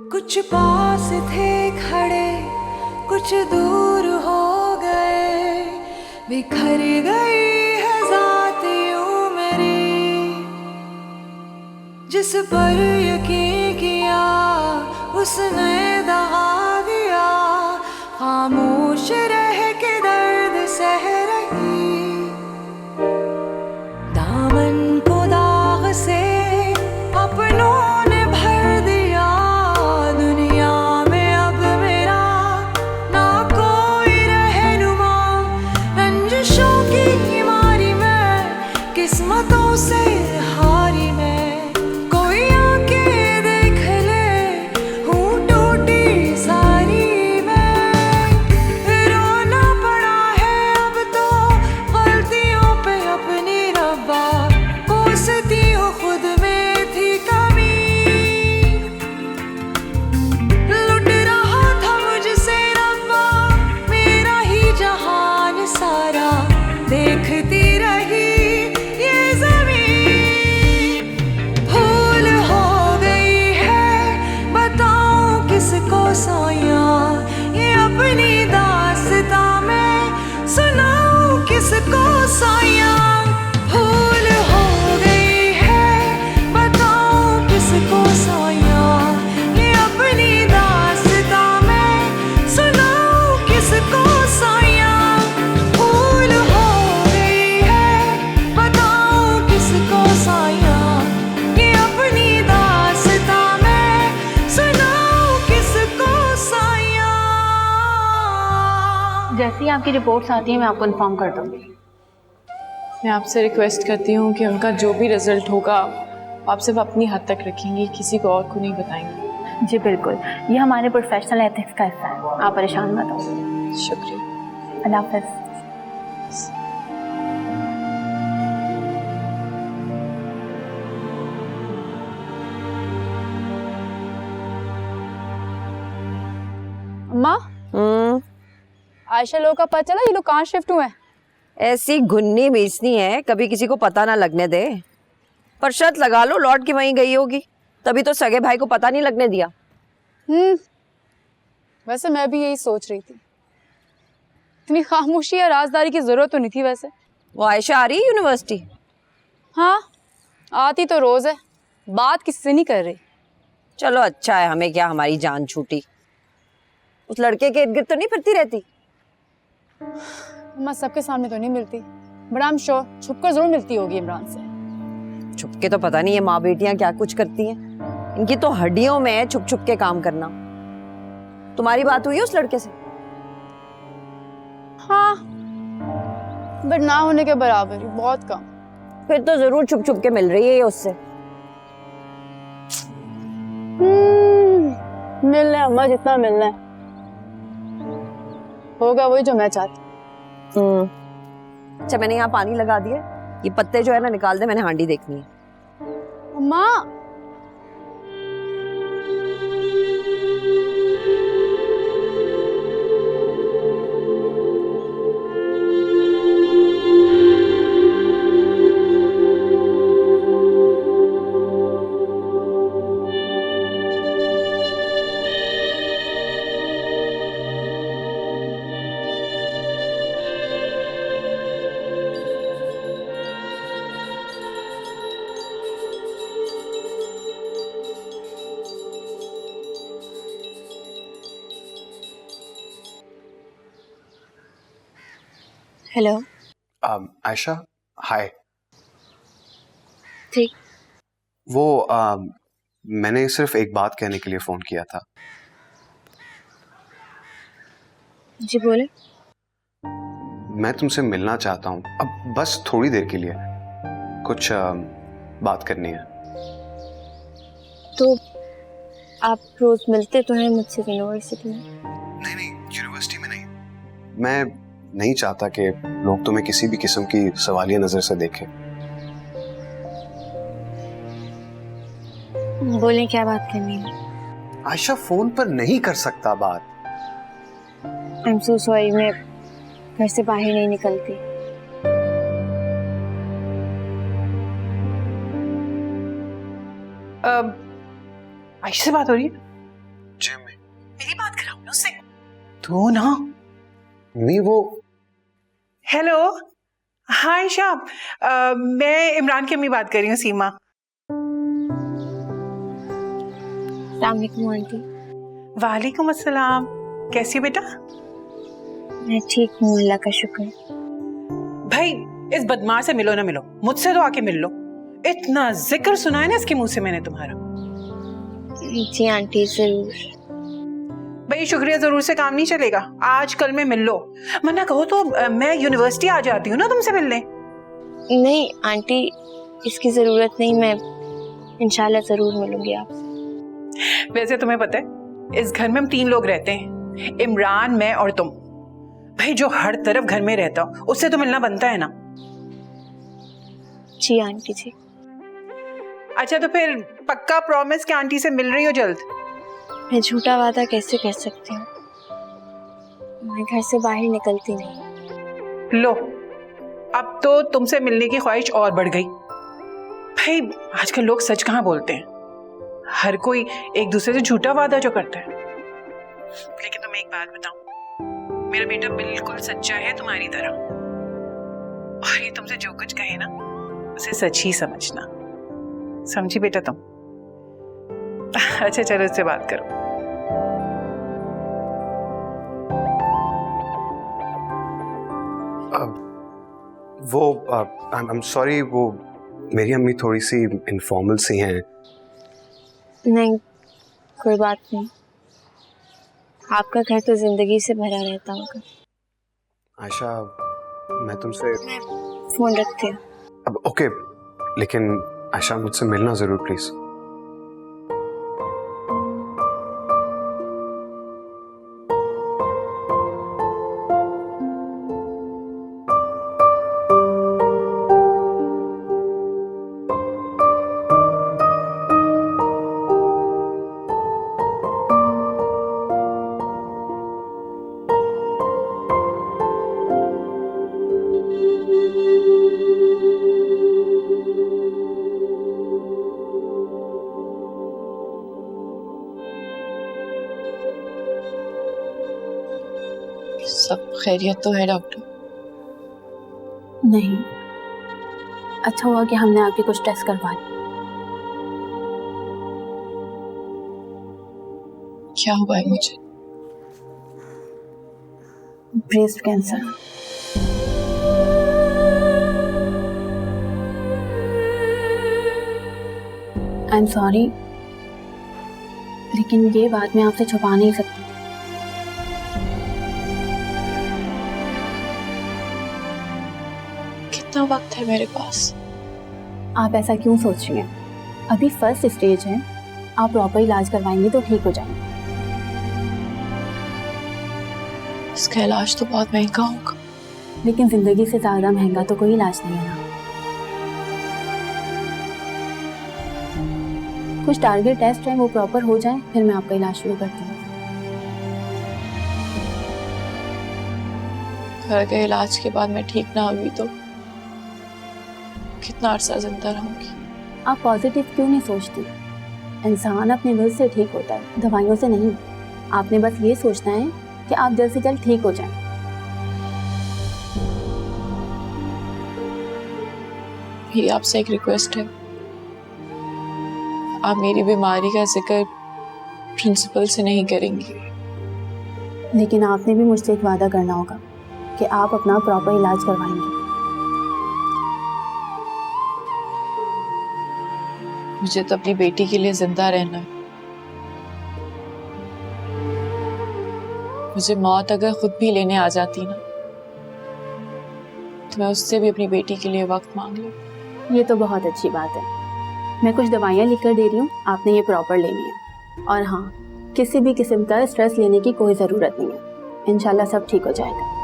कुछ पास थे खड़े, कुछ दूर हो गए, बिखर गई है ज़ात यूं मेरी। जिस पर यकीन किया उसने दगा दिया, खामोश रह के दर्द सह रही। दामन को दाग से अपनों ने भर दिया, दुनिया में अब मेरा ना कोई रहनुमा। रंजिशों की मारी मैं, किस्मतों से हारी मैं, कोई आके देख ले हूँ टूटी सारी मैं। रोना पड़ा है अब तो गलतियों पे अपनी रब्बा, कोसती हूँ खुद में थी कमी। लुट रहा था मुझसे रब्बा मेरा ही जहान सारा, देखती रही ये ज़मीन। भूल हो गई है बताऊं किसको साया, ये अपनी दास्तां मैं सुनाऊं किसको साया। भूल हो गई है बताऊं किसको साया, ये अपनी दास्तां मैं सुनाऊं किसको साया। भूल हो गई है बताऊं किसको साया, ये अपनी दास्तां मैं सुनाऊं किसको साया। जैसे ही आपकी रिपोर्ट्स आती हैं मैं आपको इन्फॉर्म कर दूँगी। मैं आपसे रिक्वेस्ट करती हूँ कि उनका जो भी रिजल्ट होगा आप सिर्फ अपनी हद तक रखेंगी, किसी को और को नहीं बताएंगी। जी बिल्कुल, ये हमारे प्रोफेशनल एथिक्स का हिस्सा है, आप परेशान मत हो। शुक्रिया। अल्लाह हाफ़िज़। अम्मा, आयशा लोग का पता चला ये लोग कहाँ शिफ्ट हुए हैं? ऐसी घुन्नी बेचनी है कभी किसी को पता ना लगने दे। पर शर्त लगा लो लौट के वहीं गई होगी, तभी तो सगे भाई को पता नहीं लगने दिया। वैसे मैं भी यही सोच रही थी, इतनी खामोशी या राजदारी की जरूरत तो नहीं थी वैसे। वो आयशा आ रही है यूनिवर्सिटी? हाँ, आती तो रोज है, बात किसी से नहीं कर रही। चलो अच्छा है, हमें क्या हमारी जान छूटी। उस लड़के के इर्द गिर्द तो नहीं फिरती रहती? अम्मा सबके सामने तो नहीं मिलती, बट आई एम श्योर छुपकर जरूर मिलती होगी इमरान से। छुप के तो पता नहीं है माँ बेटियां क्या कुछ करती हैं। इनकी तो हड्डियों में है छुप छुप के काम करना। तुम्हारी बात हुई है उस लड़के से? हाँ, बट ना होने के बराबर ही, बहुत कम। फिर तो जरूर छुप छुप के मिल रही है ये उससे। मिलना है अम्मा, जितना मिलना है होगा वही जो मैं चाहती। अच्छा मैंने यहाँ पानी लगा दिया, ये पत्ते जो है ना निकाल दे, मैंने हांडी देखनी है। अम्मा, हेलो। आयशा, हाय। ठीक। वो मैंने सिर्फ एक बात कहने के लिए फोन किया था। जी बोले। मैं तुमसे मिलना चाहता हूँ, अब बस थोड़ी देर के लिए, कुछ बात करनी है। तो आप रोज मिलते तो हैं मुझसे यूनिवर्सिटी में? नहीं, यूनिवर्सिटी में नहीं। मैं नहीं चाहता कि लोग तुम्हें किसी भी किस्म की सवालिया नजर से देखें। बोले क्या बात करनी है? आयशा फोन पर नहीं कर सकता बात। आई एम सो सॉरी, मैं घर से बाहर नहीं निकलती। आयशा से बात हो रही है? तू ना। नहीं वो हेलो, हाय शाम, मैं इमरान की अम्मी बात कर रही हूँ, सीमा। अस्सलाम वालेकुम आंटी। वालेकुम अस्सलाम, कैसी हो बेटा? मैं ठीक हूँ, अल्लाह का शुक्र। भाई इस बदमाश से मिलो ना मिलो, मुझसे तो आके मिल लो। इतना जिक्र सुना है ना इसके मुंह से मैंने तुम्हारा। जी आंटी जरूर। भाई शुक्रिया जरूर से काम नहीं चलेगा, आज कल में मिल लो, वरना कहो तो मैं यूनिवर्सिटी आ जाती हूँ ना तुमसे मिलने। नहीं आंटी, इसकी जरूरत नहीं, मैं इंशाल्लाह जरूर मिलूंगी आपसे। वैसे तुम्हें पता है इस घर में हम 3 लोग रहते हैं, इमरान, मैं और तुम। भाई जो हर तरफ घर में रहता हो उससे तो मिलना बनता है ना। जी आंटी जी। अच्छा तो फिर पक्का प्रॉमिस कि आंटी से मिल रही हो जल्द? मैं झूठा वादा कैसे कर सकती हूँ, मैं घर से बाहर निकलती नहीं। लो, अब तो तुमसे मिलने की ख्वाहिश और बढ़ गई। भाई आजकल लोग सच कहाँ बोलते हैं, हर कोई एक दूसरे से झूठा वादा जो करता है। लेकिन तुम्हें एक बात बताऊं, मेरा बेटा बिल्कुल सच्चा है तुम्हारी तरह, और ये तुमसे जो कुछ कहे ना उसे सच ही समझना, समझी बेटा तुम? अच्छा चलो उससे बात करो। वो आई एम सॉरी, वो मेरी अम्मी थोड़ी सी इनफॉर्मल सी हैं। नहीं कोई बात नहीं, आपका घर तो जिंदगी से भरा रहता होगा। आयशा, मैं तुमसे फोन रखती हूँ। अब ओके, लेकिन आयशा मुझसे मिलना जरूर प्लीज। सब खैरियत तो है डॉक्टर? नहीं, अच्छा हुआ कि हमने आपके कुछ टेस्ट करवा दिए। क्या हुआ है मुझे? Breast cancer. I am sorry, लेकिन ये बात मैं आपसे छुपा नहीं सकती। कितना वक्त है मेरे पास? आप ऐसा क्यों सोच रही हैं? अभी फर्स्ट स्टेज है, आप प्रॉपर इलाज करवाएंगे तो ठीक हो जाएंगे। इसका इलाज तो बहुत महंगा होगा। लेकिन जिंदगी से ज्यादा महंगा तो कोई इलाज नहीं है ना। कुछ टारगेट टेस्ट है, वो प्रॉपर हो जाए फिर मैं आपका इलाज शुरू करती हूँ। अगर इलाज के बाद मैं ठीक ना हुई तो कितना अरसा जिंदा रहूंगी? आप पॉजिटिव क्यों नहीं सोचती? इंसान अपने दिल से ठीक होता है, दवाइयों से नहीं। आपने बस ये सोचना है कि आप जल्द से जल्द ठीक हो जाएं। मेरी आपसे एक रिक्वेस्ट है, आप मेरी बीमारी का जिक्र प्रिंसिपल से नहीं करेंगी। लेकिन आपने भी मुझसे एक वादा करना होगा कि आप अपना प्रॉपर इलाज करवाएंगे। मुझे तो अपनी बेटी के लिए जिंदा रहना है। मुझे मौत अगर खुद भी लेने आ जाती ना तो मैं उससे भी अपनी बेटी के लिए वक्त मांग लूं। ये तो बहुत अच्छी बात है। मैं कुछ दवाइयाँ लिख कर दे रही हूँ, आपने ये प्रॉपर लेनी है। और हाँ, किसी भी किस्म का स्ट्रेस लेने की कोई ज़रूरत नहीं है। इंशाल्लाह सब ठीक हो जाएगा।